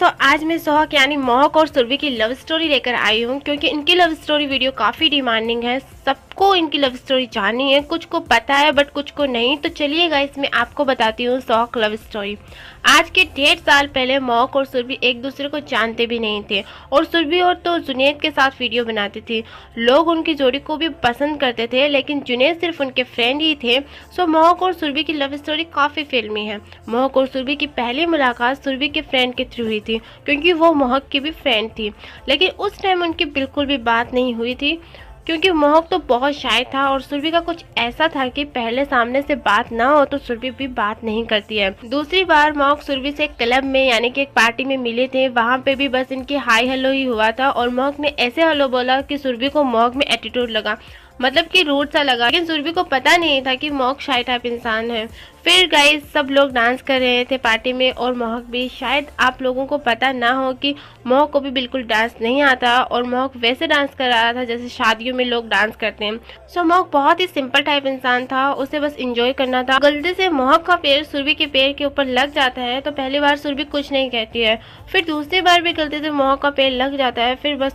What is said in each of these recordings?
तो आज मैं सोहक यानी मोहक और सुरभि की लव स्टोरी लेकर आई हूँ क्योंकि इनकी लव स्टोरी वीडियो काफ़ी डिमांडिंग है। सबको इनकी लव स्टोरी जाननी है, कुछ को पता है बट कुछ को नहीं। तो चलिए गाइस मैं आपको बताती हूँ सोहक लव स्टोरी। आज के 1.5 साल पहले मोहक और सुरभि एक दूसरे को जानते भी नहीं थे और सुरभि और तो जुनैद के साथ वीडियो बनाती थी। लोग उनकी जोड़ी को भी पसंद करते थे लेकिन जुनैद सिर्फ उनके फ्रेंड ही थे। सो मोहक और सुरभि की लव स्टोरी काफ़ी फिल्मी है। मोहक और सुरभि की पहली मुलाकात सुरभि के फ्रेंड के थ्रू हुई थी क्योंकि वो मोहक की भी फ्रेंड थी, लेकिन उस टाइम उनकी बिल्कुल भी बात नहीं हुई थी क्योंकि मोहक तो बहुत शाय था और सुरभि का कुछ ऐसा था कि पहले सामने से बात ना हो तो सुरभि भी बात नहीं करती है। दूसरी बार मोहक सुरभि से क्लब में यानी कि एक पार्टी में मिले थे, वहाँ पे भी बस इनकी हाई हेलो ही हुआ था और मोहक ने ऐसे हेलो बोला कि सुरभि को मोहक में एटीट्यूड लगा, मतलब कि रूड सा लगा। लेकिन सुरभि को पता नहीं था कि मोहक शाय टाइप इंसान है। फिर गाइस सब लोग डांस कर रहे थे पार्टी में और मोहक भी। शायद आप लोगों को पता ना हो कि मोहक को भी बिल्कुल डांस नहीं आता और मोहक वैसे डांस कर रहा था जैसे शादियों में लोग डांस करते हैं। सो मोहक बहुत ही सिंपल टाइप इंसान था, उसे बस इंजॉय करना था। गलती से मोहक का पैर सुरभि के पैर के ऊपर लग जाता है तो पहली बार सुरभि कुछ नहीं कहती है, फिर दूसरी बार भी गलती से मोहक का पैर लग जाता है, फिर बस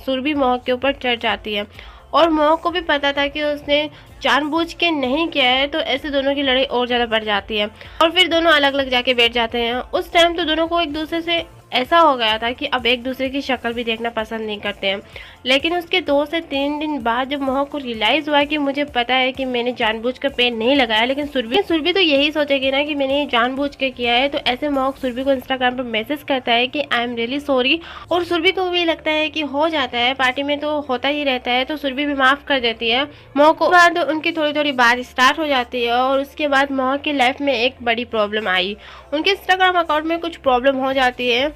सुरभि मोहक के ऊपर चढ़ जाती है और मोहक को भी पता था कि उसने जानबूझ के नहीं किया है। तो ऐसे दोनों की लड़ाई और ज़्यादा बढ़ जाती है और फिर दोनों अलग अलग जाके बैठ जाते हैं। उस टाइम तो दोनों को एक दूसरे से ऐसा हो गया था कि अब एक दूसरे की शक्ल भी देखना पसंद नहीं करते हैं। लेकिन उसके 2 से 3 दिन बाद जब मोहक को रियलाइज़ हुआ कि मुझे पता है कि मैंने जानबूझकर पेड़ नहीं लगाया, लेकिन सुरभि तो यही सोचेगी ना कि मैंने ये जानबूझ के किया है। तो ऐसे मोहक सुरभि को इंस्टाग्राम पर मैसेज करता है कि आई एम रियली सॉरी और सुरभि को भी लगता है कि हो जाता है, पार्टी में तो होता ही रहता है। तो सुरभि भी माफ़ कर देती है मोहक को। बाद उनकी थोड़ी थोड़ी बात स्टार्ट हो जाती है और उसके बाद मोहक की लाइफ में एक बड़ी प्रॉब्लम आई। उनके इंस्टाग्राम अकाउंट में कुछ प्रॉब्लम हो जाती है।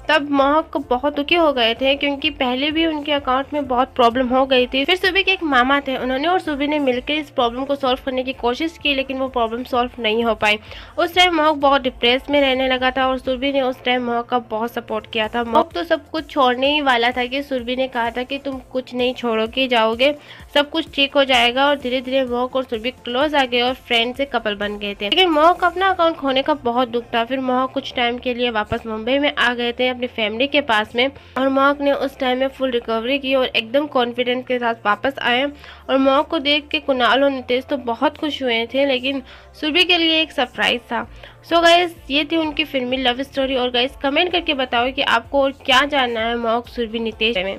तब मोहक को बहुत दुखी हो गए थे क्योंकि पहले भी उनके अकाउंट में बहुत प्रॉब्लम हो गई थी। फिर सुरभि के एक मामा थे, उन्होंने और सुरभि ने मिलकर इस प्रॉब्लम को सॉल्व करने की कोशिश की लेकिन वो प्रॉब्लम सॉल्व नहीं हो पाई। उस टाइम मोहक बहुत डिप्रेस में रहने लगा था और सुरभि ने उस टाइम मोहक का बहुत सपोर्ट किया था। मोहक तो सब कुछ छोड़ने ही वाला था कि सुरभि ने कहा था कि तुम कुछ नहीं छोड़ोगे, जाओगे, सब कुछ ठीक हो जाएगा। और धीरे धीरे मोहक और सुरभि क्लोज आ गए और फ्रेंड से कपल बन गए थे। लेकिन मोहक का अपना अकाउंट खोने का बहुत दुख था। फिर मोहक कुछ टाइम के लिए वापस मुंबई में आ गए थे अपनी फैमिली के पास में और मोहक ने उस टाइम में फुल रिकवरी की और एकदम कॉन्फिडेंस के साथ वापस आए। और मोहक को देख के कुणाल और नितेश तो बहुत खुश हुए थे, लेकिन सुरभि के लिए एक सरप्राइज था। सो गाइस ये थी उनकी फिल्मी लव स्टोरी। और गाइस कमेंट करके बताओ कि आपको और क्या जानना है मोहक सुरभि नितेश में।